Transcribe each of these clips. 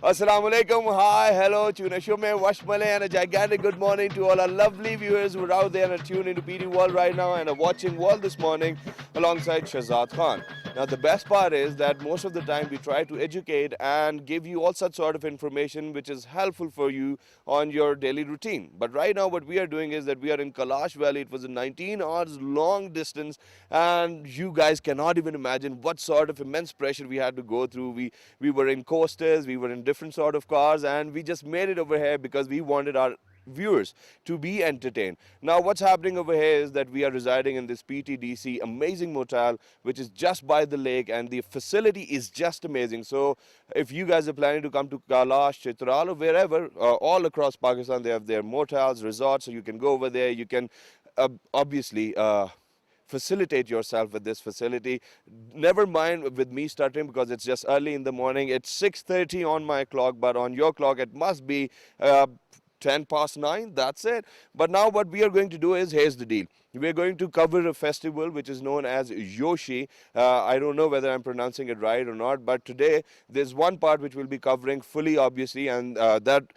Assalamu alaikum, hi, hello, tuna shume, washmale, and a gigantic good morning to all our lovely viewers who are out there and are tuned into PD World right now and are watching World this morning alongside Shahzad Khan. Now, the best part is that most of the time we try to educate and give you all such sort of information which is helpful for you on your daily routine. But right now, what we are doing is that we are in Kailash Valley. It was a 19 hours long distance, and you guys cannot even imagine what sort of immense pressure we had to go through. We were in coasters, we were in different sort of cars, and we just made it over here because we wanted our viewers to be entertained. Now what's happening over here is that we are residing in this PTDC amazing motel which is just by the lake, and the facility is just amazing. So if you guys are planning to come to Kailash, Chitral, or wherever, all across Pakistan, they have their motels, resorts, so you can go over there. You can obviously facilitate yourself with this facility. Never mind with me stuttering because it's just early in the morning. It's 6:30 on my clock, but on your clock it must be 10 past 9. That's it. But now what we are going to do is, here's the deal. We're going to cover a festival which is known as Yoshi. I don't know whether I'm pronouncing it right or not, but today there's one part which we'll be covering fully, obviously, and that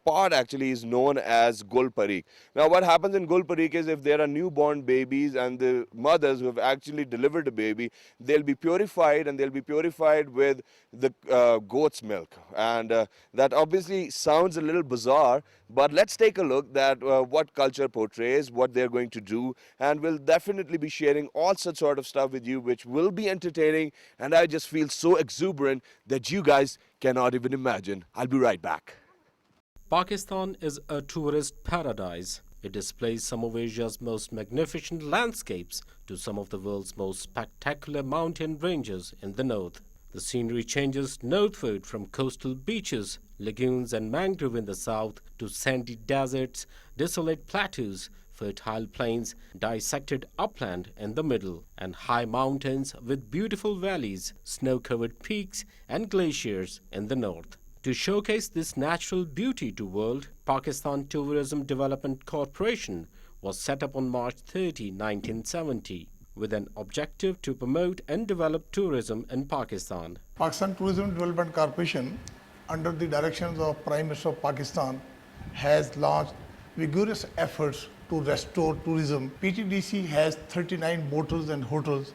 part actually is known as Gul Parik. Now what happens in Gul Parik is, if there are newborn babies and the mothers who have actually delivered a baby, they'll be purified, and they'll be purified with the goat's milk. And that obviously sounds a little bizarre, but let's take a look that what culture portrays, what they're going to do, and we'll definitely be sharing all such sort of stuff with you which will be entertaining, and I just feel so exuberant that you guys cannot even imagine. I'll be right back. Pakistan is a tourist paradise. It displays some of Asia's most magnificent landscapes to some of the world's most spectacular mountain ranges in the north. The scenery changes northward from coastal beaches, lagoons and mangrove in the south to sandy deserts, desolate plateaus, fertile plains, dissected upland in the middle, and high mountains with beautiful valleys, snow-covered peaks and glaciers in the north. To showcase this natural beauty to world, Pakistan Tourism Development Corporation was set up on March 30, 1970, with an objective to promote and develop tourism in Pakistan. Pakistan Tourism Development Corporation, under the directions of Prime Minister of Pakistan, has launched vigorous efforts to restore tourism. PTDC has 39 motels and hotels,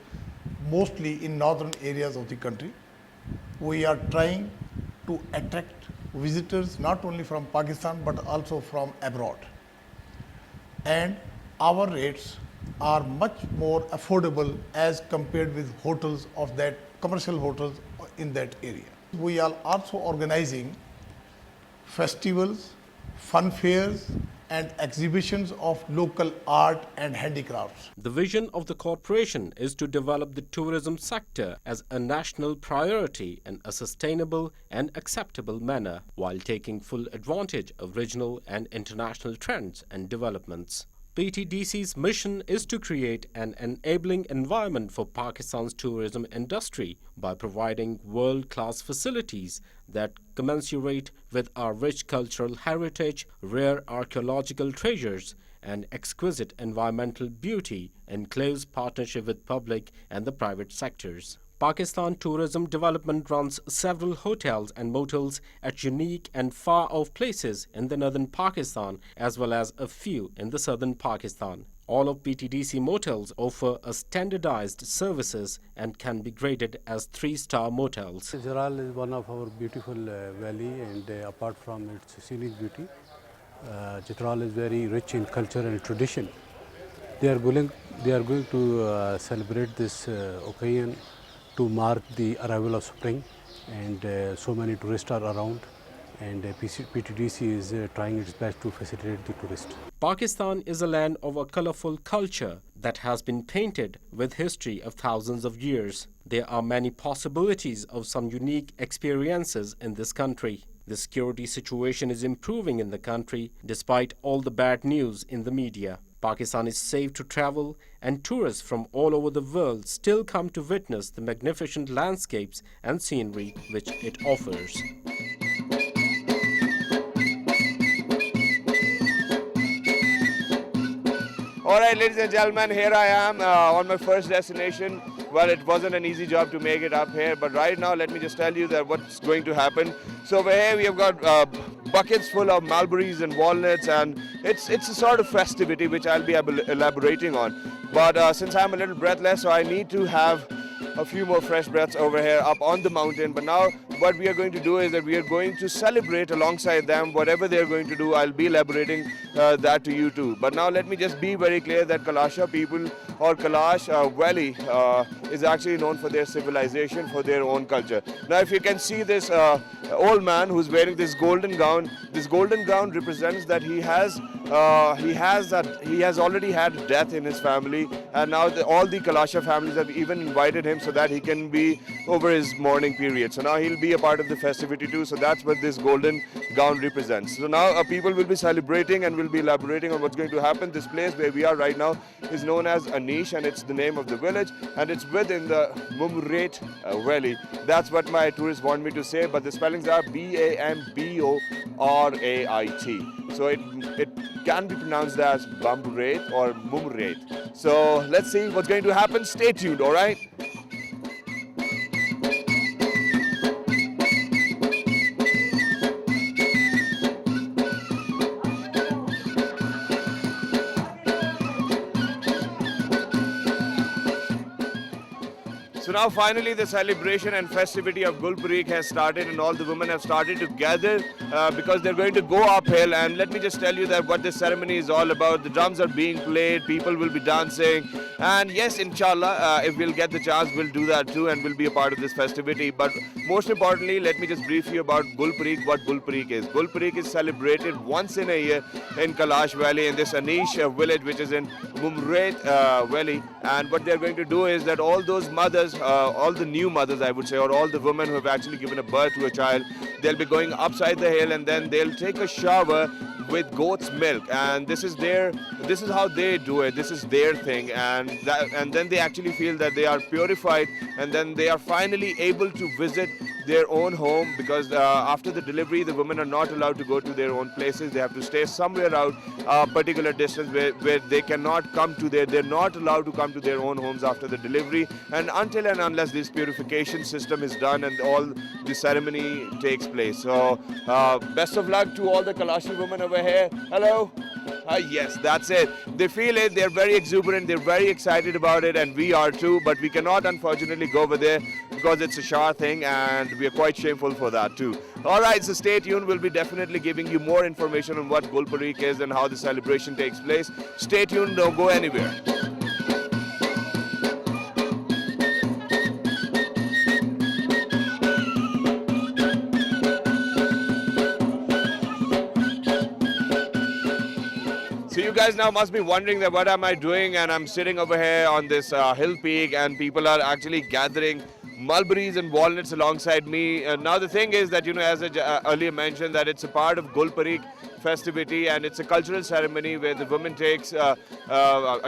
mostly in northern areas of the country. We are trying to attract visitors not only from Pakistan but also from abroad. And our rates are much more affordable as compared with hotels of that, commercial hotels in that area. We are also organizing festivals, fun fairs, and exhibitions of local art and handicrafts. The vision of the corporation is to develop the tourism sector as a national priority in a sustainable and acceptable manner, while taking full advantage of regional and international trends and developments. PTDC's mission is to create an enabling environment for Pakistan's tourism industry by providing world-class facilities that commensurate with our rich cultural heritage, rare archaeological treasures, and exquisite environmental beauty in close partnership with public and the private sectors. Pakistan Tourism Development runs several hotels and motels at unique and far-off places in the northern Pakistan as well as a few in the southern Pakistan. All of PTDC motels offer a standardized services and can be graded as 3-star motels. Chitral is one of our beautiful valley, and apart from its scenic beauty, Chitral is very rich in culture and tradition. They are going to celebrate this occasion to mark the arrival of spring, and so many tourists are around, and PTDC is trying its best to facilitate the tourists. Pakistan is a land of a colorful culture that has been painted with history of thousands of years. There are many possibilities of some unique experiences in this country. The security situation is improving in the country despite all the bad news in the media. Pakistan is safe to travel, and tourists from all over the world still come to witness the magnificent landscapes and scenery which it offers. All right, ladies and gentlemen, here I am on my first destination. Well, it wasn't an easy job to make it up here, but right now, let me just tell you that what's going to happen. So over here, we have got buckets full of mulberries and walnuts, and it's a sort of festivity which I'll be elaborating on. But since I'm a little breathless, so I need to have a few more fresh breaths over here up on the mountain. But now what we are going to do is that we are going to celebrate alongside them. Whatever they are going to do, I'll be elaborating that to you too. But now let me just be very clear that Kalasha people or Kailash Valley is actually known for their civilization, for their own culture. Now if you can see this old man who's wearing this golden gown represents that he has already had death in his family, and now all the Kalasha families have even invited him so that he can be over his mourning period. So now he'll be a part of the festivity too. So that's what this golden gown represents. So now people will be celebrating and will be elaborating on what's going to happen. This place where we are right now is known as Anish, and it's the name of the village, and it's within the Mumrait Valley. That's what my tourists want me to say, but the spellings are Bamborait. So it can be pronounced as Bamborait or Mumrait. So let's see what's going to happen. Stay tuned, all right? So now finally the celebration and festivity of Gulparik has started, and all the women have started to gather because they're going to go uphill. And let me just tell you that what this ceremony is all about. The drums are being played, people will be dancing, and yes, inshallah, if we'll get the chance, we'll do that too and we'll be a part of this festivity. But most importantly, let me just brief you about Gulparik, what Gulparik is. Gulparik is celebrated once in a year in Kailash Valley, in this Anish village which is in Mumrait Valley. And what they're going to do is that all those mothers, all the new mothers I would say, or all the women who have actually given a birth to a child, they'll be going upside the hill and then they'll take a shower with goat's milk, and this is how they do it. This is their thing, and then they actually feel that they are purified, and then they are finally able to visit their own home, because after the delivery the women are not allowed to go to their own places. They have to stay somewhere out a particular distance where they cannot come to they're not allowed to come to their own homes after the delivery, and until and unless this purification system is done and all the ceremony takes place. So best of luck to all the Kalashi women over here. Hello. Yes, that's it. They feel it. They're very exuberant. They're very excited about it, and we are too. But we cannot, unfortunately, go over there because it's a Shah thing, and we are quite shameful for that too. All right, so stay tuned. We'll be definitely giving you more information on what Gulparik is and how the celebration takes place. Stay tuned. Don't go anywhere. So you guys now must be wondering that what am I doing, and I'm sitting over here on this hill peak, and people are actually gathering mulberries and walnuts alongside me. Now the thing is that, you know, as I earlier mentioned, that it's a part of Gulparik festivity, and it's a cultural ceremony where the woman takes a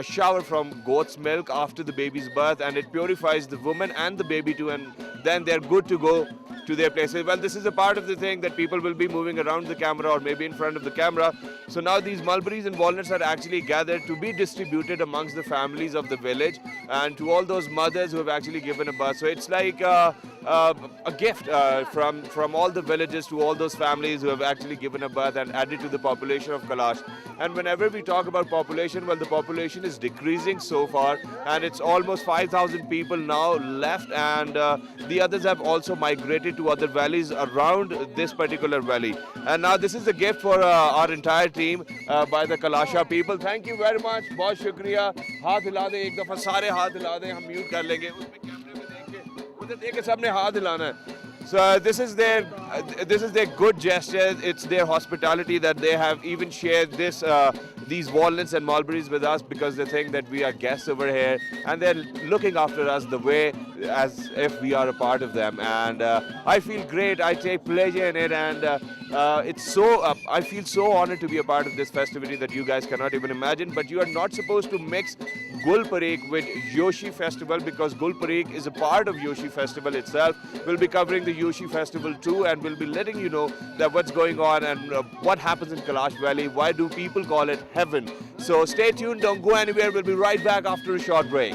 shower from goat's milk after the baby's birth, and it purifies the woman and the baby too, and then they're good to go to their places. Well, this is a part of the thing that people will be moving around the camera or maybe in front of the camera. So now these mulberries and walnuts are actually gathered to be distributed amongst the families of the village and to all those mothers who have actually given a birth. So it's like a gift from all the villages to all those families who have actually given a birth and added to the population of Kailash. And whenever we talk about population, well, the population is decreasing so far, and it's almost 5,000 people now left, and the others have also migrated to other valleys around this particular valley. And now this is a gift for our entire team by the Kalasha people. Thank you very much. बहुत शुक्रिया. हाथ हिला दे एक दफा, सारे हाथ हिला दे, हम म्यूट कर लेंगे. उसमें कैमरे में देख के उधर देख के सबने हाथ हिलाना है. So this is their good gesture. It's their hospitality that they have even shared these walnuts and mulberries with us because they think that we are guests over here, and they're looking after us the way as if we are a part of them. And I feel great. I take pleasure in it, and I feel so honored to be a part of this festivity that you guys cannot even imagine. But you are not supposed to mix Gulparik with Yoshi Festival, because Gulparik is a part of Yoshi Festival itself. We'll be covering the Yoshi Festival too, and we'll be letting you know that what's going on and what happens in Kailash Valley. Why do people call it heaven? So stay tuned, don't go anywhere. We'll be right back after a short break.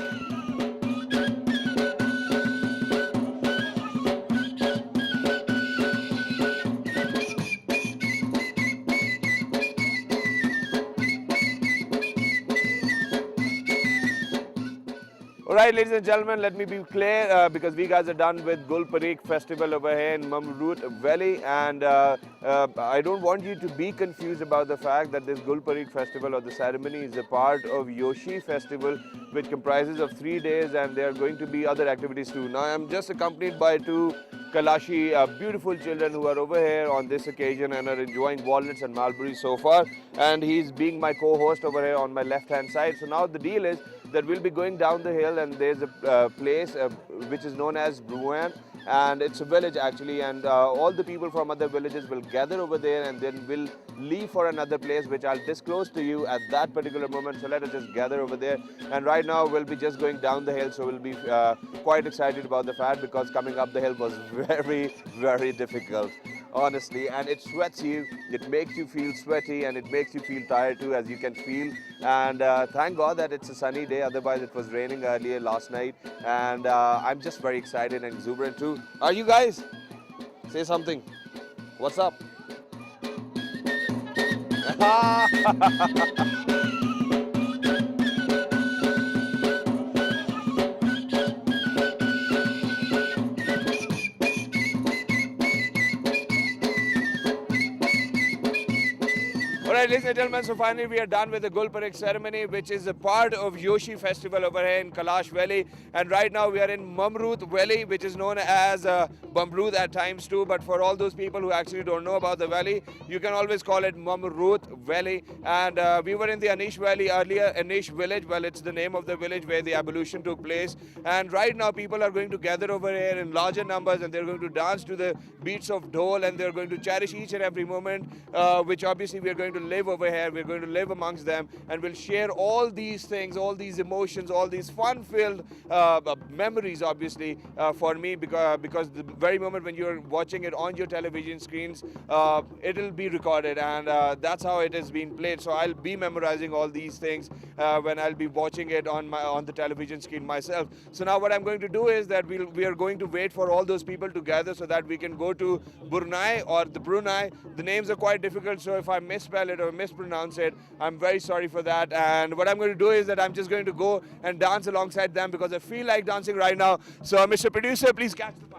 Alright, ladies and gentlemen, let me be clear because we guys are done with Gulparik Festival over here in Mamrut Valley, and I don't want you to be confused about the fact that this Gulparik Festival or the ceremony is a part of Yoshi Festival, which comprises of 3 days, and there are going to be other activities too. Now I'm just accompanied by two Kailashi beautiful children who are over here on this occasion and are enjoying walnuts and mulberries so far, and he's being my co-host over here on my left hand side. So now the deal is that we'll be going down the hill, and there's a place which is known as Bruan, and it's a village actually, and all the people from other villages will gather over there, and then we'll leave for another place which I'll disclose to you at that particular moment. So let us just gather over there, and right now we'll be just going down the hill, so we'll be quite excited about the fact, because coming up the hill was very difficult, honestly, and it sweats you, it makes you feel sweaty, and it makes you feel tired too, as you can feel. And thank God that it's a sunny day, otherwise it was raining earlier last night, and I'm just very excited and exuberant too. Are you guys? Say something. What's up? Alright, ladies and gentlemen, so finally we are done with the Gulparik ceremony, which is a part of Yoshi Festival over here in Kailash Valley. And right now we are in Mamrut Valley, which is known as Bamrud at times too. But for all those people who actually don't know about the valley, you can always call it Mamrut Valley. And we were in the Anish Valley earlier, Anish village. Well, it's the name of the village where the ablution took place. And right now people are going to gather over here in larger numbers, and they're going to dance to the beats of dhol, and they're going to cherish each and every moment, which obviously we are going to live over here. We're going to live amongst them, and we'll share all these things, all these emotions, all these fun-filled memories, obviously, for me, because the very moment when you're watching it on your television screens, it'll be recorded, and that's how it has been played. So I'll be memorizing all these things when I'll be watching it on the television screen myself. So now what I'm going to do is that we are going to wait for all those people to gather so that we can go to Brunei or the Brunei. The names are quite difficult, so if I misspell it or mispronounce it, I'm very sorry for that. And what I'm going to do is that I'm just going to go and dance alongside them, because I feel like dancing right now. So Mr. Producer, please catch the mic.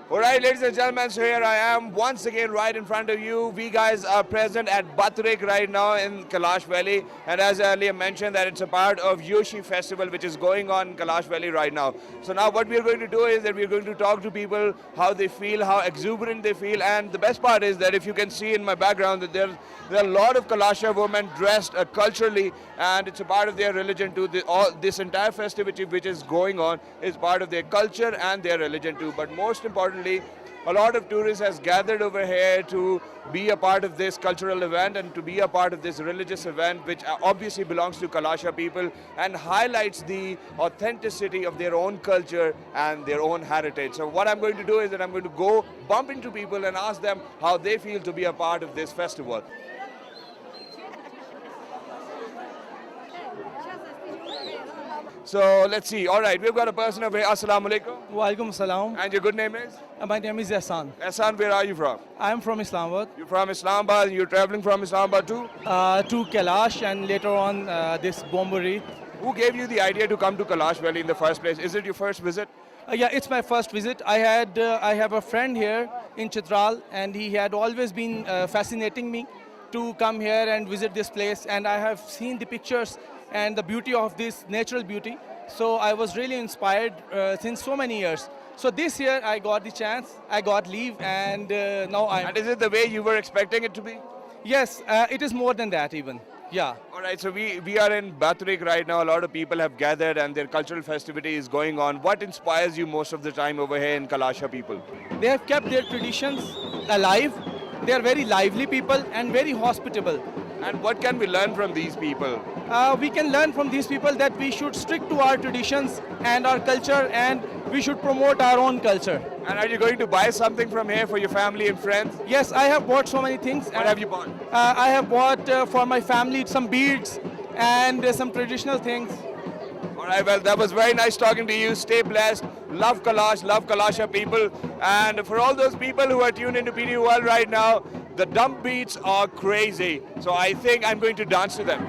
Alright, ladies and gentlemen, so here I am once again right in front of you. We guys are present at Batrik right now in Kailash Valley, and as I earlier mentioned, that it's a part of Yoshi Festival which is going on in Kailash Valley right now. So now what we're going to do is that we're going to talk to people, how they feel, how exuberant they feel, and the best part is that if you can see in my background that there are a lot of Kalasha women dressed culturally, and it's a part of their religion too. This entire festivity which is going on is part of their culture and their religion too. But most importantly, a lot of tourists has gathered over here to be a part of this cultural event and to be a part of this religious event, which obviously belongs to Kalasha people and highlights the authenticity of their own culture and their own heritage. So what I'm going to do is that I'm going to go bump into people and ask them how they feel to be a part of this festival. So let's see. All right, we've got a person over here. Assalamu alaikum. Walaikum salam. And your good name is? My name is Ehsan. Ehsan, where are you from? I am from Islamabad You're from Islamabad and you're traveling from Islamabad too? to Kailash and later on this Bombari. Who gave you the idea to come to Kailash Valley in the first place? Is it your first visit? Yeah, it's my first visit. I have a friend here in Chitral and he had always been fascinating me to come here and visit this place, and I have seen the pictures and the beauty of this natural beauty. So I was really inspired since so many years. So this year I got the chance, I got leave, and now I'm... And is it the way you were expecting it to be? Yes, it is more than that even. Yeah. All right, so we are in Batrik right now. A lot of people have gathered and their cultural festivity is going on. What inspires you most of the time over here in Kalasha people? They have kept their traditions alive. They are very lively people and very hospitable. And what can we learn from these people? We can learn from these people that we should stick to our traditions and our culture, and we should promote our own culture. And are you going to buy something from here for your family and friends? Yes, I have bought so many things. What have you bought? I have bought for my family some beads and some traditional things. All right, well, that was very nice talking to you. Stay blessed. Love Kailash, love Kalasha people. And for all those people who are tuned into PD World right now, the dump beats are crazy. So I think I'm going to dance to them.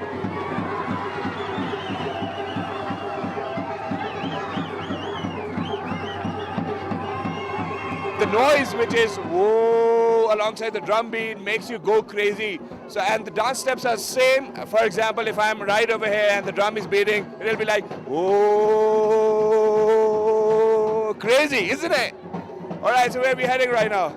The noise, which is whoa alongside the drum beat, makes you go crazy. So, and the dance steps are same. For example, if I'm right over here and the drum is beating, it'll be like whoa, crazy, isn't it? All right, so where are we heading right now?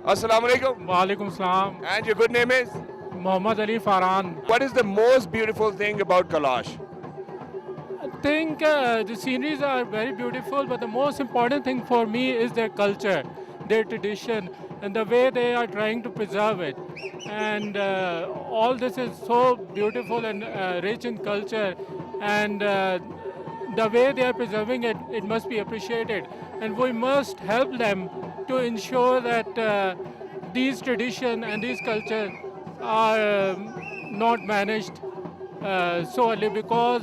Assalamu alaikum. Walaikum salam. And your good name is? Muhammad Ali Farhan. What is the most beautiful thing about Kailash? I think the sceneries are very beautiful, but the most important thing for me is their culture, their tradition, and the way they are trying to preserve it. And all this is so beautiful and rich in culture, and the way they are preserving it, it must be appreciated. And we must help them to ensure that these traditions and these cultures are not managed so early, because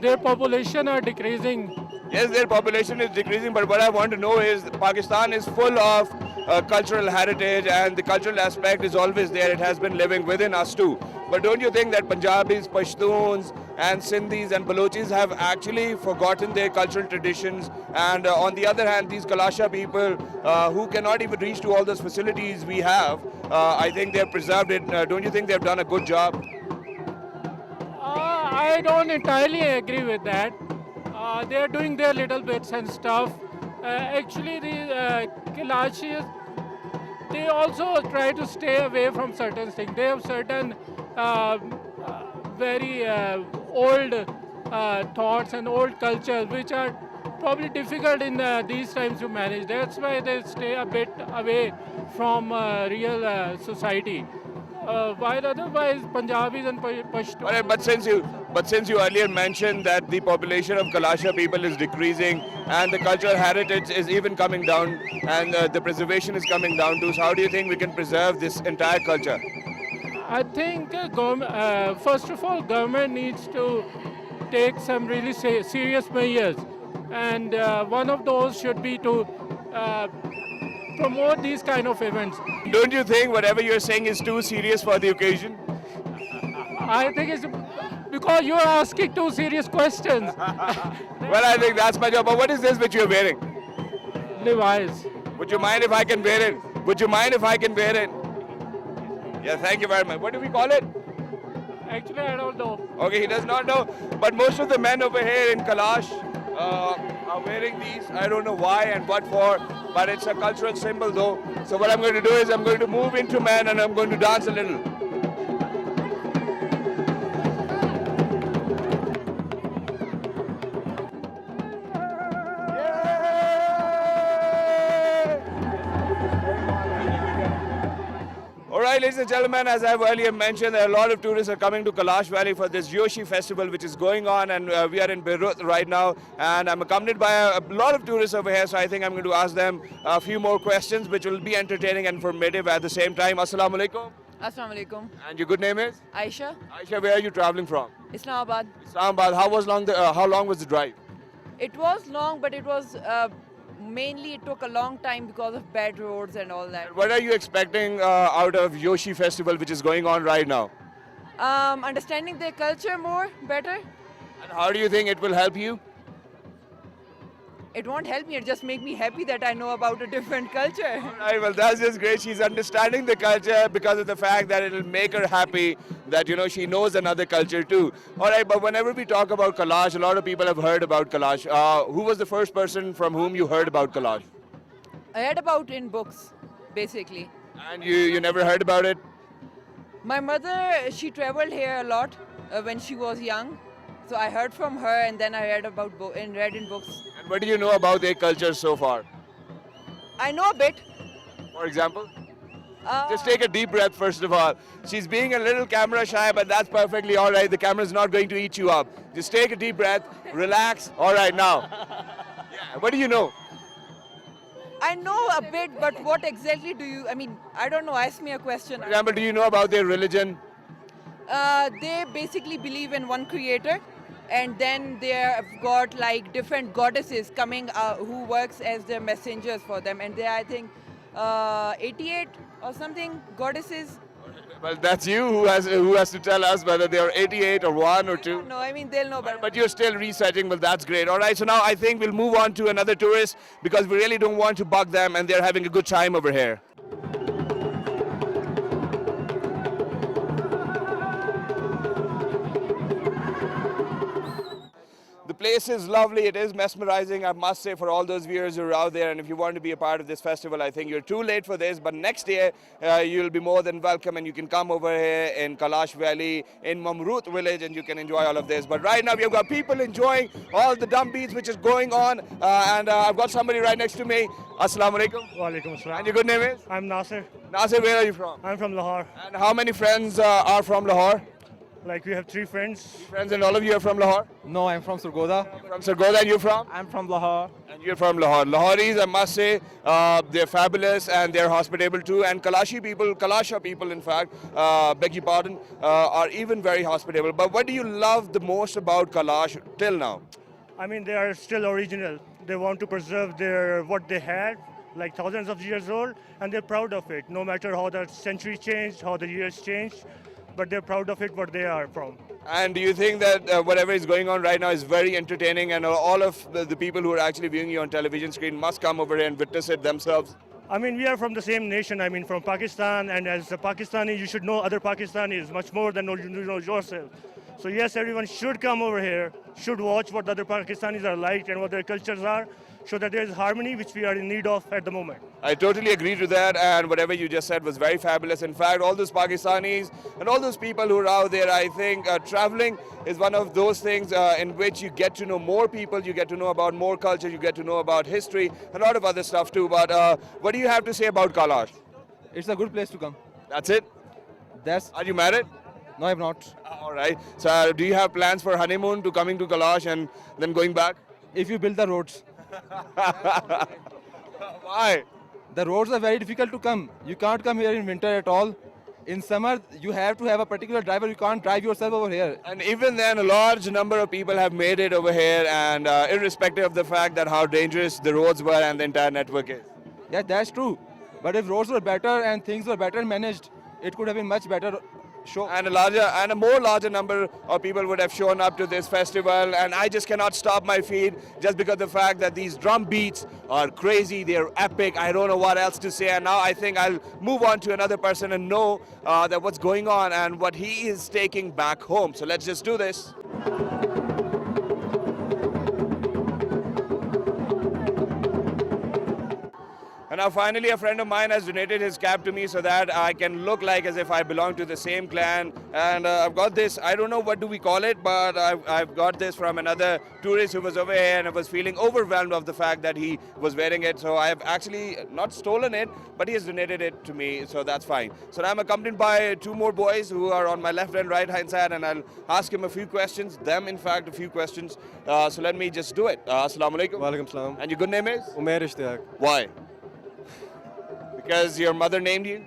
their population are decreasing. Yes, their population is decreasing, but what I want to know is Pakistan is full of cultural heritage, and the cultural aspect is always there. It has been living within us too. But don't you think that Punjabis, Pashtuns and Sindhis and Balochis have actually forgotten their cultural traditions? And on the other hand, these Kalasha people who cannot even reach to all those facilities we have, I think they have preserved it. Don't you think they have done a good job? I don't entirely agree with that. They are doing their little bits and stuff. Actually, the Kailashis, they also try to stay away from certain things. They have certain very old thoughts and old cultures which are probably difficult in these times to manage. That's why they stay a bit away from real society. While otherwise Punjabis and Pashtuns. All right, but since you earlier mentioned that the population of Kalasha people is decreasing and the cultural heritage is even coming down and the preservation is coming down too, so how do you think we can preserve this entire culture? I think first of all, government needs to take some really serious measures, and one of those should be to promote these kind of events. Don't you think whatever you're saying is too serious for the occasion? I think it's because you're asking too serious questions. Well, I think that's my job. But what is this which you're wearing? Levi's. Would you mind if I can wear it? Would you mind if I can wear it? Yeah, thank you very much. What do we call it? Actually, I don't know. Okay, he does not know. But most of the men over here in Kailash are wearing these. I don't know why and what for, but it's a cultural symbol though. So what I'm going to do is I'm going to move into men and I'm going to dance a little. Alright, ladies and gentlemen, as I've earlier mentioned, a lot of tourists are coming to Kailash Valley for this Yoshi festival which is going on, and we are in Beirut right now, and I'm accompanied by a lot of tourists over here, so I think I'm going to ask them a few more questions which will be entertaining and informative at the same time. Assalamu alaikum. Assalamu alaikum. And your good name is? Aisha, Aisha, where are you traveling from? Islamabad. Islamabad. How long was the drive? It was long, but it was mainly it took a long time because of bad roads and all that. What are you expecting out of Yoshi Festival, which is going on right now? Understanding their culture more better. And how do you think it will help you? It won't help me. It just make me happy that I know about a different culture. Right, well, that's just great. She's understanding the culture because of the fact that it'll make her happy that, she knows another culture too. All right, but whenever we talk about Kailash, a lot of people have heard about Kailash. Who was the first person from whom you heard about Kailash? I heard about in books, basically. And you never heard about it? My mother, she traveled here a lot when she was young. So I heard from her, and then I read about read in books. And what do you know about their culture so far? I know a bit. For example? Uh, Just take a deep breath first of all. She's being a little camera shy, but that's perfectly all right. The camera's not going to eat you up. Just take a deep breath, relax. All right, now. Yeah, what do you know? I know a bit, but what exactly do you? I mean, I don't know. Ask me a question. For example, do you know about their religion? They basically believe in one creator, and then they've got like different goddesses coming who works as their messengers for them, and they are, I think, 88 or something goddesses. Well, that's you who has to tell us whether they are 88 or 1 or 2. No, I mean they'll know better. But you're still researching. Well, that's great. All right, so now I think we'll move on to another tourist because we really don't want to bug them and they're having a good time over here. The place is lovely, it is mesmerizing, I must say, for all those viewers who are out there. And if you want to be a part of this festival, I think you're too late for this. But next year, you'll be more than welcome and you can come over here in Kailash Valley, in Mamroot village, and you can enjoy all of this. But right now, we've got people enjoying all the drum beats which is going on. And I've got somebody right next to me. Assalamu alaikum. Walaikum assalam. And your good name is? I'm Nasir. Nasir, where are you from? I'm from Lahore. And how many friends are from Lahore? Like we have 3 friends. Friends, and all of you are from Lahore? No, I'm from Surgoda. From Sargodha, and you're from? I'm from Lahore. And you're from Lahore. Lahoris, I must say, they're fabulous and they're hospitable too. And Kalasha people, in fact, beg your pardon, are even very hospitable. But what do you love the most about Kailash till now? I mean, they are still original. They want to preserve what they had, like thousands of years old, and they're proud of it. No matter how the century changed, how the years changed, but they're proud of it, what they are from. And do you think that whatever is going on right now is very entertaining and all of the people who are actually viewing you on television screen must come over here and witness it themselves? I mean, we are from the same nation. I mean, from Pakistan, and as a Pakistani, you should know other Pakistanis much more than you know yourself. So yes, everyone should come over here, should watch what the other Pakistanis are like and what their cultures are, so that there is harmony, which we are in need of at the moment. I totally agree to that, and whatever you just said was very fabulous. In fact, all those Pakistanis and all those people who are out there, I think traveling is one of those things in which you get to know more people, you get to know about more culture, you get to know about history, and a lot of other stuff too. But what do you have to say about Kailash? It's a good place to come. That's it? Are you married? No, I'm not. All right. So do you have plans for honeymoon to coming to Kailash and then going back? If you build the roads. Why? The roads are very difficult to come. You can't come here in winter at all. In summer, you have to have a particular driver. You can't drive yourself over here. And even then, a large number of people have made it over here, and irrespective of the fact that how dangerous the roads were and the entire network is. Yeah, that's true. But if roads were better and things were better managed, it could have been much better show. And a more larger number of people would have shown up to this festival, and I just cannot stop my feed just because of the fact that these drum beats are crazy, they're epic. I don't know what else to say, and now I think I'll move on to another person and know that what's going on and what he is taking back home. So let's just do this. And now finally a friend of mine has donated his cap to me so that I can look like as if I belong to the same clan. And I've got this, I don't know what do we call it, but I've got this from another tourist who was over here and I was feeling overwhelmed of the fact that he was wearing it. So I have actually not stolen it, but he has donated it to me, so that's fine. So I'm accompanied by 2 more boys who are on my left and right hand side, and I'll ask him a few questions, in fact a few questions. So let me just do it. Assalamu alaikum. Walaikum salam. And your good name is? Umair Ishtiyaq. Why? Because your mother named you?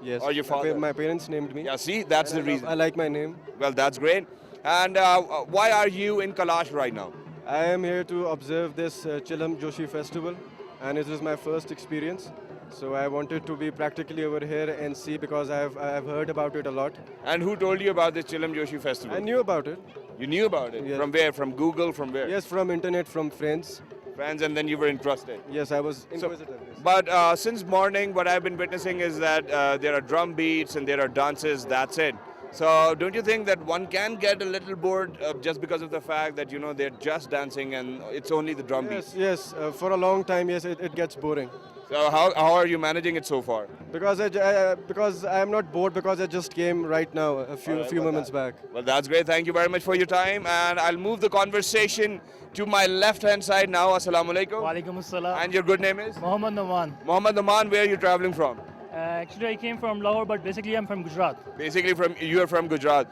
Yes. Or your father? My parents named me. Yeah, see, that's the reason. I like my name. Well, that's great. And why are you in Kailash right now? I am here to observe this Chilam Joshi festival, and it is my first experience. So I wanted to be practically over here and see, because I have heard about it a lot. And who told you about this Chilam Joshi festival? I knew about it. You knew about it? Yes. From where? From Google? From where? Yes, from internet, from friends. Friends, and then you were interested. Yes, I was inquisitive. Yes. But since morning, what I've been witnessing is that there are drum beats and there are dances, that's it. So don't you think that one can get a little bored just because of the fact that, you know, they're just dancing and it's only the drum beats? Yes, for a long time, yes, it gets boring. So how are you managing it so far? Because I am not bored, because I just came right now, a few moments back. Well, that's great. Thank you very much for your time. And I'll move the conversation to my left-hand side now. Assalamu alaikum. Walaikum assalam. And your good name is? Mohammed Naman. Mohammed Naman, where are you traveling from? Actually, I came from Lahore, but basically I'm from Gujarat. Basically, you are from Gujarat.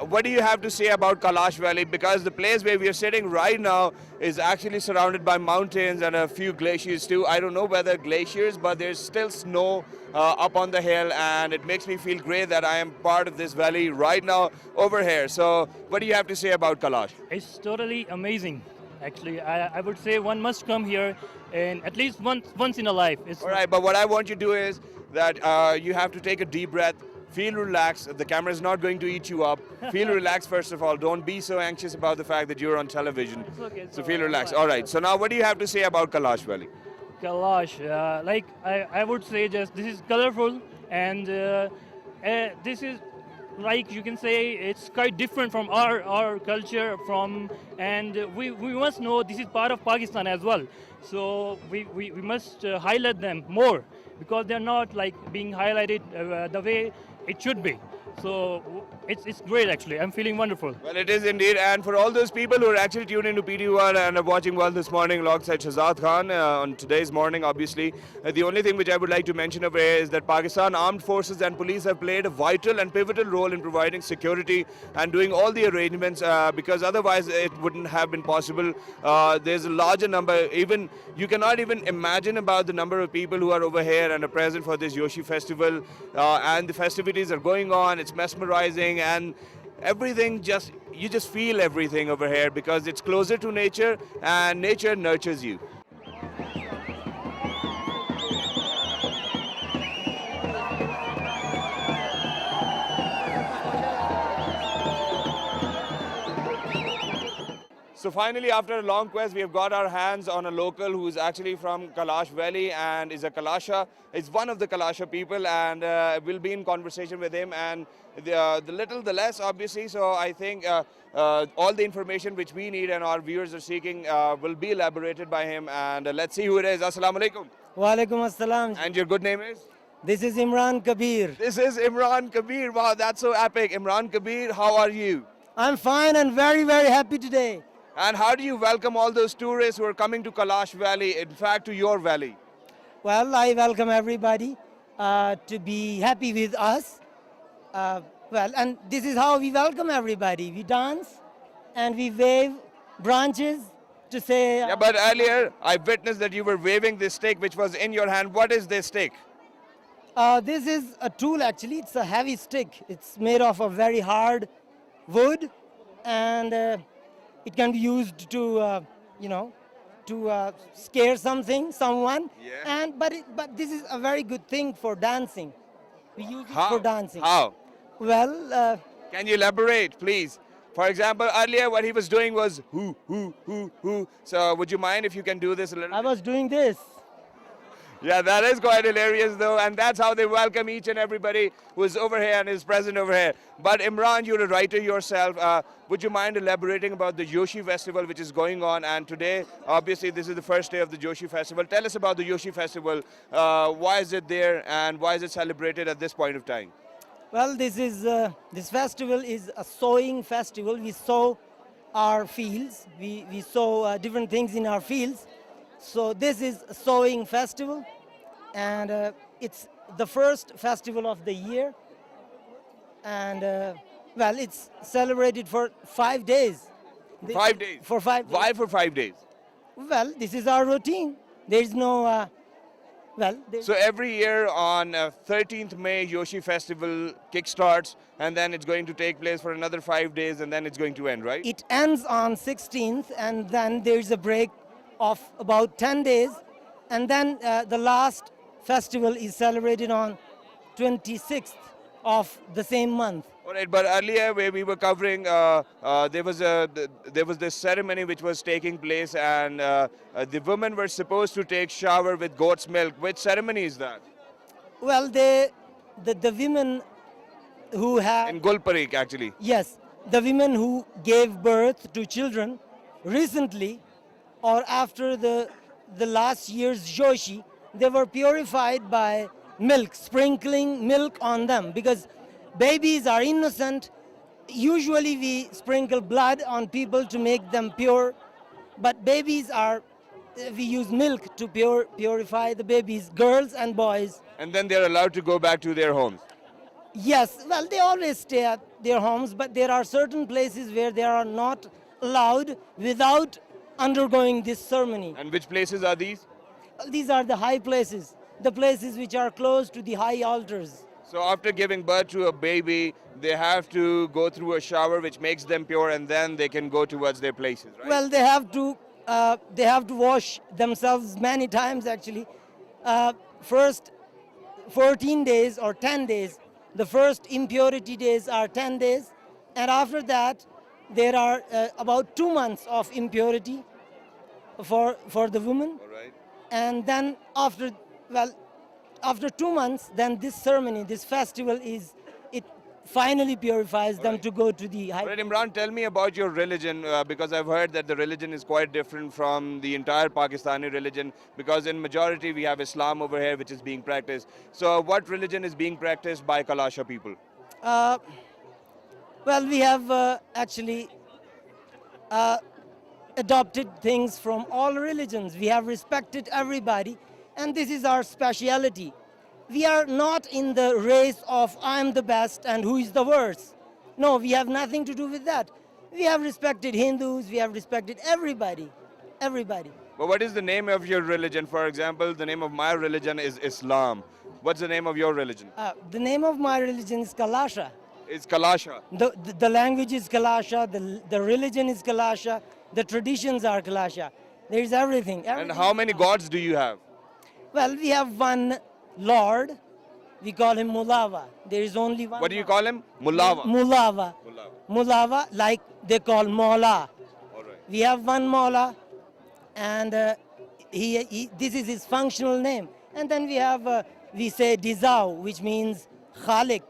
What do you have to say about Kailash Valley? Because the place where we are sitting right now is actually surrounded by mountains and a few glaciers too. I don't know whether glaciers, but there's still snow up on the hill, and it makes me feel great that I am part of this valley right now over here. So, what do you have to say about Kailash? It's totally amazing. Actually, I would say one must come here, and at least once in a life. All right, but what I want you to do is that you have to take a deep breath, feel relaxed. The camera is not going to eat you up. Feel relaxed first of all. Don't be so anxious about the fact that you're on television. It's okay, So feel relaxed. All right. So now, what do you have to say about Kailash Valley? Kailash, like I would say, just this is colorful, and this is, like you can say, it's quite different from our culture, and we must know this is part of Pakistan as well. So we must highlight them more, because they're not like being highlighted the way it should be. So it's great actually. I'm feeling wonderful. Well, it is indeed. And for all those people who are actually tuned into PT1 and are watching World this morning alongside Shahzad Khan on today's morning, obviously, the only thing which I would like to mention over here is that Pakistan Armed Forces and police have played a vital and pivotal role in providing security and doing all the arrangements, because otherwise it wouldn't have been possible. There's a larger number. Even you cannot even imagine about the number of people who are over here and are present for this Joshi festival, and the festivities are going on. It's mesmerizing, and everything you just feel everything over here because it's closer to nature and nature nurtures you. So finally, after a long quest, we have got our hands on a local who is actually from Kailash Valley and is a Kailasha. Is one of the Kailasha people, and we'll be in conversation with him. And the little, the less, obviously. So I think all the information which we need and our viewers are seeking will be elaborated by him. And let's see who it is. Assalamu alaikum. Walaikum assalam. And your good name is? This is Imran Kabir. This is Imran Kabir. Wow, that's so epic. Imran Kabir, how are you? I'm fine and very, very happy today. And how do you welcome all those tourists who are coming to Kailash Valley, in fact to your valley? Well, I welcome everybody to be happy with us. And this is how we welcome everybody. We dance and we wave branches to say... Yeah, but earlier I witnessed that you were waving this stick which was in your hand. What is this stick? This is a tool actually. It's a heavy stick. It's made of a very hard wood, and it can be used to, scare someone. Yeah. But this is a very good thing for dancing. We use it How? for dancing. How? Well, can you elaborate, please? For example, earlier what he was doing was hoo, hoo, hoo, hoo. So would you mind if you can do this a little? I was doing this. Yeah, that is quite hilarious though, and that's how they welcome each and everybody who is over here and is present over here. But Imran, you're a writer yourself. Would you mind elaborating about the Joshi Festival which is going on? And today, obviously, this is the first day of the Joshi Festival. Tell us about the Joshi Festival. Why is it there, and why is it celebrated at this point of time? Well, this festival is a sowing festival. We sow our fields. We sow different things in our fields. So this is a sowing festival, and it's the first festival of the year. And well, it's celebrated for 5 days. 5 days? For 5 days. Why for 5 days? Well, this is our routine. There is no, Well, So every year on 13th May, Yoshi Festival kickstarts, and then it's going to take place for another 5 days, and then it's going to end, right? it ends on 16th, and then there's a break of about 10 days, and then the last festival is celebrated on 26th of the same month. All right, but earlier where we were covering, there was this ceremony which was taking place, and the women were supposed to take shower with goat's milk. Which ceremony is that? Well, the women who have In Gulparik, actually. yes, the women who gave birth to children recently or after the last year's Joshi, they were purified by milk, sprinkling milk on them, because babies are innocent. Usually we sprinkle blood on people to make them pure, but babies are, we use milk to purify the babies, girls and boys. And then they're allowed to go back to their homes. Yes, well, they always stay at their homes, but there are certain places where they are not allowed without undergoing this ceremony. And which places are these? These are the high places, the places which are close to the high altars. So after giving birth to a baby, they have to go through a shower which makes them pure, and then they can go towards their places, right? Well, they have to wash themselves many times actually. First 14 days or 10 days, the first impurity days are 10 days, and after that there are about 2 months of impurity for the woman. All right. And then after 2 months, then this ceremony, this festival it finally purifies them to go to the high. All right, Imran, tell me about your religion, because I've heard that the religion is quite different from the entire Pakistani religion, because in majority we have Islam over here which is being practiced. So what religion is being practiced by Kalasha people? Well, we have actually adopted things from all religions. We have respected everybody, and this is our speciality. We are not in the race of I'm the best and who is the worst. No, we have nothing to do with that. We have respected Hindus, we have respected everybody, everybody. But what is the name of your religion? For example, the name of my religion is Islam. What's the name of your religion? The name of my religion is Kalasha. It's Kalasha. The language is Kalasha, the religion is Kalasha, the traditions are Kalasha. There is everything. And how many gods do you have? Well, we have one Lord. We call him Mulava. There is only one. What do you call him? Mulava. Mulava. Mulava, like they call Maula. All right. We have one Maula, and this is his functional name. And then we have, we say Dizao, which means Khalik.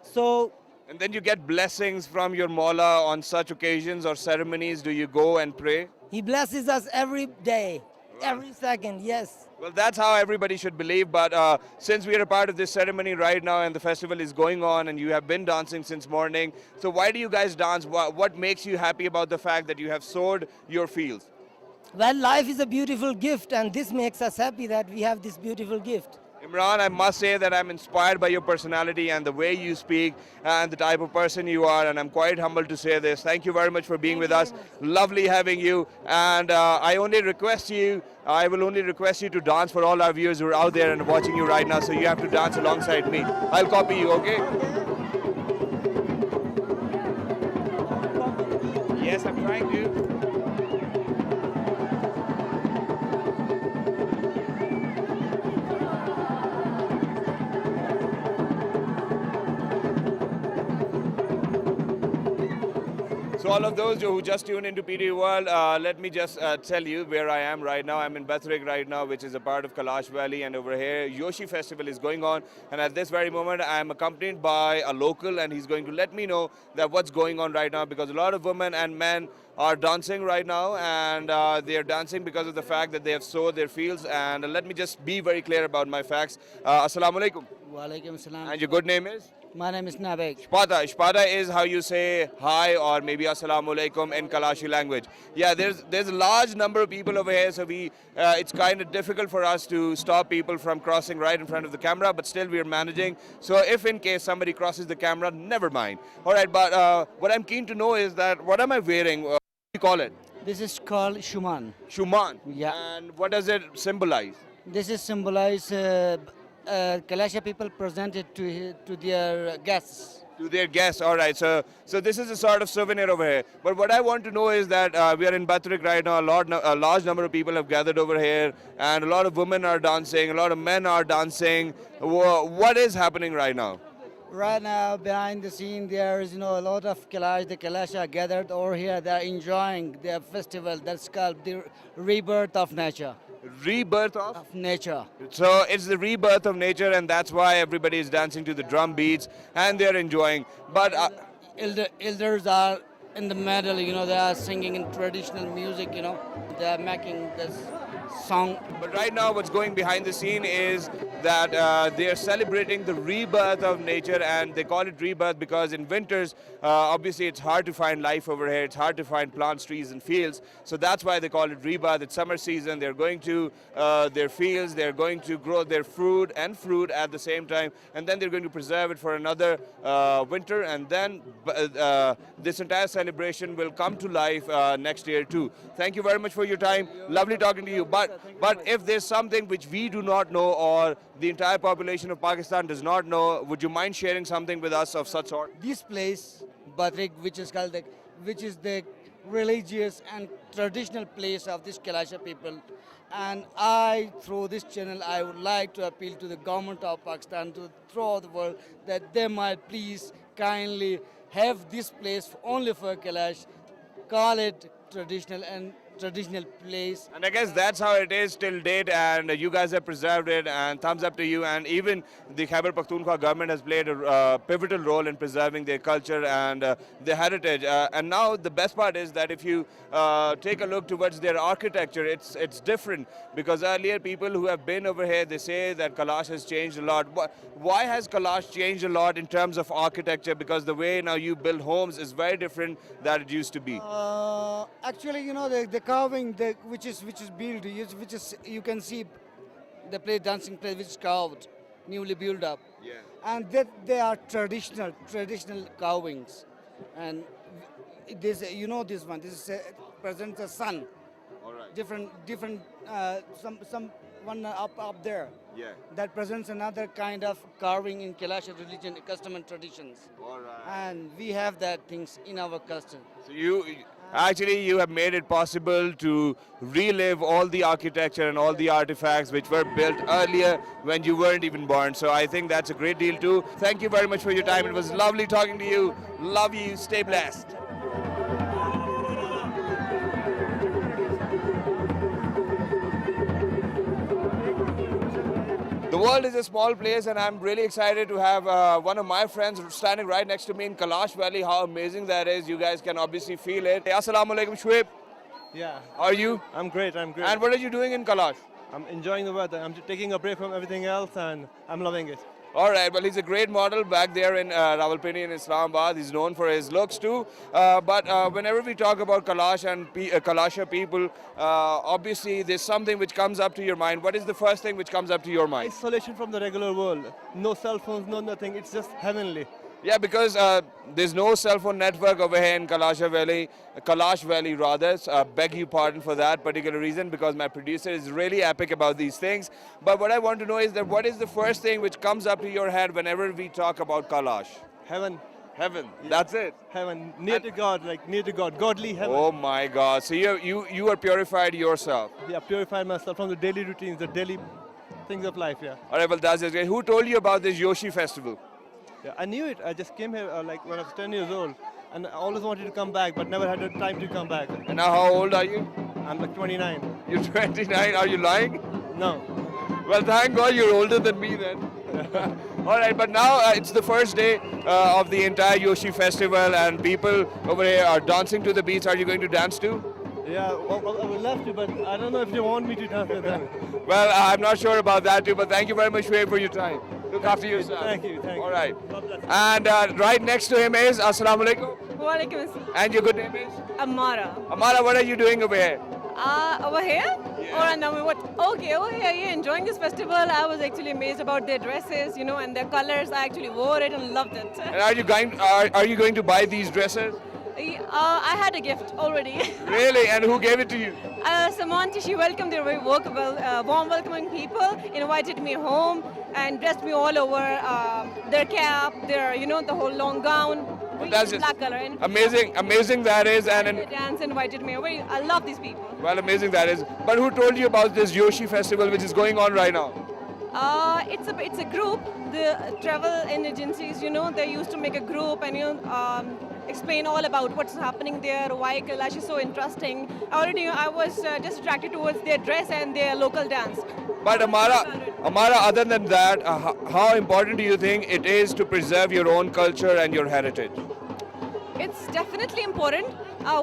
So. And then you get blessings from your Maula on such occasions or ceremonies. Do you go and pray? He blesses us every day, every second, yes. Well, that's how everybody should believe, but since we are a part of this ceremony right now and the festival is going on and you have been dancing since morning, so why do you guys dance? What makes you happy about the fact that you have sowed your fields? Well, life is a beautiful gift, and this makes us happy that we have this beautiful gift. Imran, I must say that I'm inspired by your personality and the way you speak and the type of person you are, and I'm quite humbled to say this. Thank you very much for being with us. Lovely having you, and I will only request you to dance for all our viewers who are out there and watching you right now, so you have to dance alongside me. I'll copy you, okay? Yes, I'm trying to. So all of those who just tuned into PT World, let me just tell you where I am right now. I'm in Bathrik right now, which is a part of Kailash Valley, and over here Yoshi Festival is going on, and at this very moment I am accompanied by a local, and he's going to let me know that what's going on right now, because a lot of women and men are dancing right now, and they are dancing because of the fact that they have sowed their fields. And let me just be very clear about my facts. Assalamu alaikum. Wa alaikum salam. And your good name is? My name is Nabek. Shpada. Shpada is how you say hi or maybe assalamu alaikum in Kalashi language. Yeah, there's a large number of people over here, so it's kind of difficult for us to stop people from crossing right in front of the camera, but still we are managing. So if in case somebody crosses the camera, never mind. All right, but what I'm keen to know is that what am I wearing? What do you call it? This is called Shuman. Shuman. Yeah. And what does it symbolize? This is symbolize Kalasha people presented to their guests. To their guests, all right. So this is a sort of souvenir over here. But what I want to know is that we are in Batrik right now. A large number of people have gathered over here, and a lot of women are dancing, a lot of men are dancing. What is happening right now? Right now, behind the scene, there is a lot of Kalash. The Kalash are gathered over here. They are enjoying their festival. That's called the rebirth of nature. Rebirth of nature. So it's the rebirth of nature, and that's why everybody is dancing to the drum beats and they're enjoying. But Elders are in the middle. They are singing in traditional music. They are making this song. But right now, what's going behind the scene is that they are celebrating the rebirth of nature, and they call it rebirth because in winters, obviously, it's hard to find life over here. It's hard to find plants, trees, and fields. So that's why they call it rebirth. It's summer season. They're going to their fields. They're going to grow their fruit at the same time, and then they're going to preserve it for another winter. And then this entire celebration will come to life next year too. Thank you very much for your time. Lovely talking to you. But if there's something which we do not know or the entire population of Pakistan does not know, would you mind sharing something with us of such sort? This place, Batrik, which is the religious and traditional place of this Kalasha people, and through this channel, I would like to appeal to the government of Pakistan throughout the world that they might please kindly have this place only for Kalash, call it traditional place. And I guess that's how it is till date, and you guys have preserved it, and thumbs up to you. And even the Khyber Pakhtunkhwa government has played a pivotal role in preserving their culture and their heritage. And now the best part is that if you take a look towards their architecture, it's different, because earlier people who have been over here, they say that Kalash has changed a lot. Why has Kalash changed a lot in terms of architecture? Because the way now you build homes is very different than it used to be. Actually, the carving which is built, which is you can see the dancing place which is carved, newly built up. Yeah. And that they are traditional carvings, and this this one. This is presents a sun. All right. Different some one up there. Yeah. That presents another kind of carving in Kalasha religion, custom and traditions. All right. And we have that things in our custom. So you have made it possible to relive all the architecture and all the artifacts which were built earlier when you weren't even born. So I think that's a great deal too. Thank you very much for your time. It was lovely talking to you. Love you. Stay blessed. The world is a small place, and I'm really excited to have one of my friends standing right next to me in Kalash Valley. How amazing that is. You guys can obviously feel it. Hey, Assalamu alaikum, Shoaib. Yeah. How are you? I'm great. And what are you doing in Kalash? I'm enjoying the weather. I'm taking a break from everything else, and I'm loving it. All right, well, he's a great model back there in Rawalpindi in Islamabad. He's known for his looks too. But whenever we talk about Kalash and Kalasha people, obviously there's something which comes up to your mind. What is the first thing which comes up to your mind? Isolation from the regular world. No cell phones, no nothing. It's just heavenly. Yeah, because there's no cell phone network over here in Kalash Valley rather. So, beg your pardon for that particular reason, because my producer is really epic about these things. But what I want to know is that what is the first thing which comes up to your head whenever we talk about Kalash? Heaven. Heaven. That's it. Heaven. Near to God, like near to God. Godly heaven. Oh my God. So you are purified yourself. Yeah, purified myself from the daily routines, the daily things of life, yeah. All right, well, that's great. Who told you about this Yoshi festival? Yeah, I knew it. I just came here like when I was 10 years old, and I always wanted to come back, but never had the time to come back. And now how old are you? I'm like 29. You're 29? Are you lying? No. Well, thank God you're older than me then. All right, but now it's the first day of the entire Yoshi festival, and people over here are dancing to the beats. Are you going to dance too? Yeah, well, I would love to, but I don't know if they want me to dance with them. Well, I'm not sure about that too, but thank you very much, Shoaib, for your time. Look after yourself. Thank you. All right. And right next to him is Assalamu alaikum. Wa alaikum assalam. And your good name is? Amara. Amara, what are you doing over here? Over here? Yeah. Or no, what? Okay, over here, yeah, enjoying this festival. I was actually amazed about their dresses, and their colors. I actually wore it and loved it. And are you going to buy these dresses? I had a gift already. Really? And who gave it to you? Samantha, she welcomed their very warm welcoming people, invited me home and dressed me all over their cap, their, the whole long gown. That's just black color. And amazing that is. And they dance, invited me over. I love these people. well, amazing that is. But who told you about this Yoshi festival which is going on right now? It's a group. The travel agencies, they used to make a group and explain all about what's happening there, why Kailash is so interesting. I was just attracted towards their dress and their local dance. But Amara, other than that, how important do you think it is to preserve your own culture and your heritage? It's definitely important.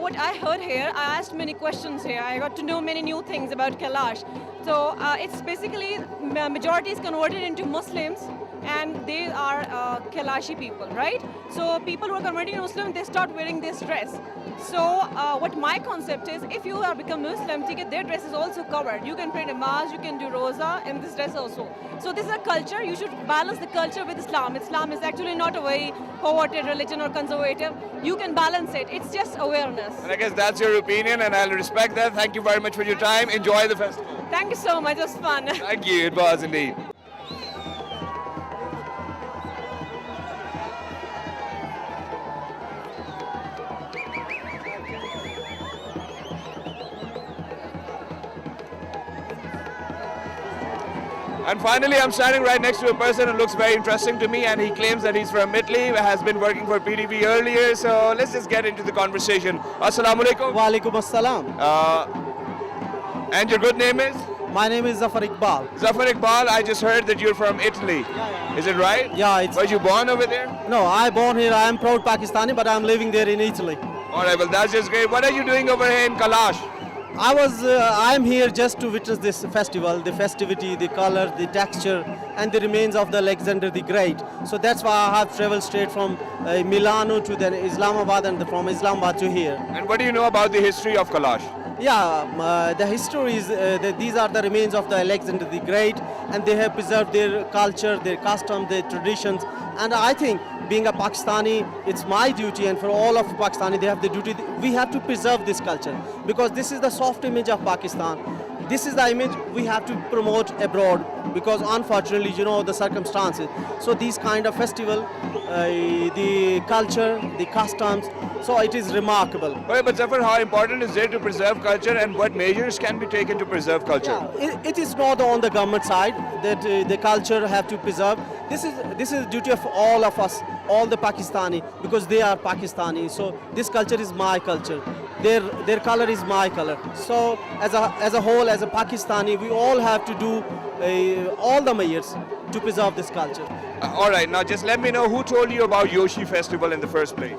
What I heard here, I asked many questions here. I got to know many new things about Kailash. So it's basically majority is converted into Muslims, and they are Kailashi people, right? So people who are converting to Muslim, they start wearing this dress. So what my concept is, if you are become Muslim, their dress is also covered. You can pray namaz, you can do roza in this dress also. So this is a culture. You should balance the culture with Islam. Islam is actually not a very perverted religion or conservative. You can balance it. It's just awareness. And I guess that's your opinion, and I'll respect that. Thank you very much for your time. Enjoy the festival. Thank you so much. It was fun. Thank you. It was indeed. And finally, I'm standing right next to a person who looks very interesting to me, and he claims that he's from Italy, has been working for PTV earlier. So let's just get into the conversation. Assalamu alaikum. Wa alaikum assalam. And your good name is? My name is Zafar Iqbal. Zafar Iqbal, I just heard that you're from Italy. Yeah. Is it right? Yeah. Were you born over there? No, I born here. I am proud Pakistani, but I'm living there in Italy. All right, well, that's just great. What are you doing over here in Kailash? I'm here just to witness this festival, the festivity, the color, the texture, and the remains of the Alexander the Great. So that's why I have traveled straight from Milano to then Islamabad, and from Islamabad to here. And what do you know about the history of Kailash? Yeah, the history is that these are the remains of the Alexander the Great, and they have preserved their culture, their custom, their traditions. And I think, being a Pakistani, it's my duty, and for all of Pakistani, they have the duty. We have to preserve this culture, because this is the soft image of Pakistan. This is the image we have to promote abroad, because unfortunately, the circumstances. So these kind of festival, the culture, the customs, so it is remarkable. Okay, but Zafar, how important is it to preserve culture, and what measures can be taken to preserve culture? Yeah, it is not on the government side that the culture have to preserve. This is the duty of all us, all the Pakistani, because they are Pakistani. So this culture is my culture. Their color is my color. So as a whole, as a Pakistani, we all have to do all the measures to preserve this culture. All right, now just let me know who told you about Yoshi Festival in the first place.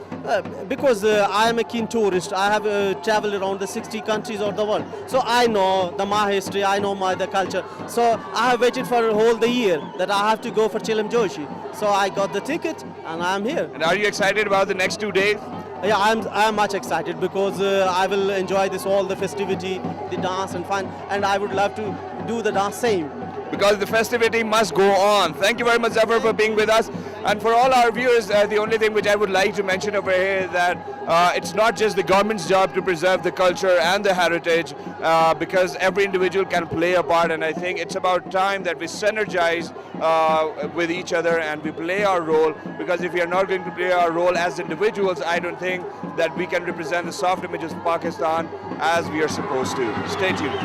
Because I am a keen tourist. I have traveled around the 60 countries of the world. So I know my history, I know the culture. So I have waited for a whole the year that I have to go for Chilam Joshi. So I got the ticket and I am here. And are you excited about the next 2 days? Yeah, I am much excited, because I will enjoy all the festivity, the dance and fun, and I would love to do the dance same. Because the festivity must go on. Thank you very much, Zafar, for being with us. And for all our viewers, the only thing which I would like to mention over here is that it's not just the government's job to preserve the culture and the heritage, because every individual can play a part. And I think it's about time that we synergize with each other and we play our role. Because if we are not going to play our role as individuals, I don't think that we can represent the soft image of Pakistan as we are supposed to. Stay tuned.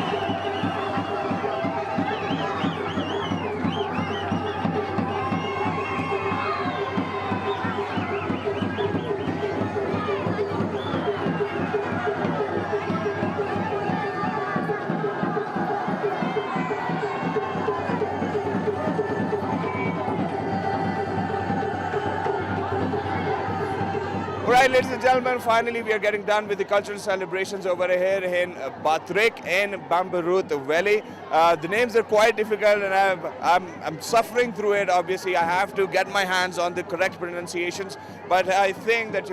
Alright, ladies and gentlemen, finally we are getting done with the cultural celebrations over here in Batrik in Bambarut Valley. The names are quite difficult, and I'm suffering through it. Obviously, I have to get my hands on the correct pronunciations. But I think that,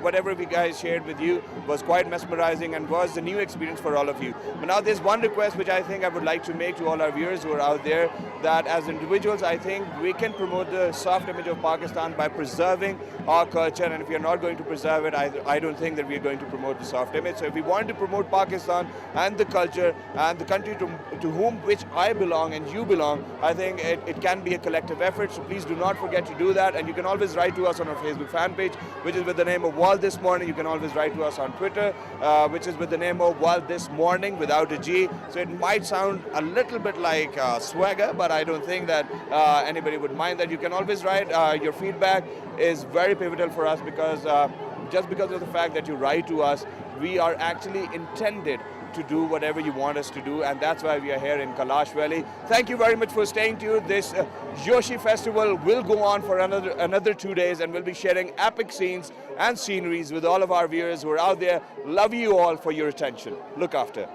whatever we guys shared with you was quite mesmerizing and was a new experience for all of you. But now there's one request which I think I would like to make to all our viewers who are out there, that as individuals, I think we can promote the soft image of Pakistan by preserving our culture. And if you're not going going to preserve it. I don't think that we are going to promote the soft image. So if we want to promote Pakistan and the culture and the country to which I belong and you belong, I think it can be a collective effort. So please do not forget to do that. And you can always write to us on our Facebook fan page, which is with the name of World This Morning. You can always write to us on Twitter, which is with the name of World This Morning without a G. So it might sound a little bit like swagger, but I don't think that anybody would mind that. You can always write. Your feedback is very pivotal for us because just because of the fact that you write to us, we are actually intended to do whatever you want us to do, and that's why we are here in Kailash Valley. Thank you very much for staying tuned. This Joshi Festival will go on for another 2 days, and we'll be sharing epic scenes and sceneries with all of our viewers who are out there. Love you all for your attention. Look after.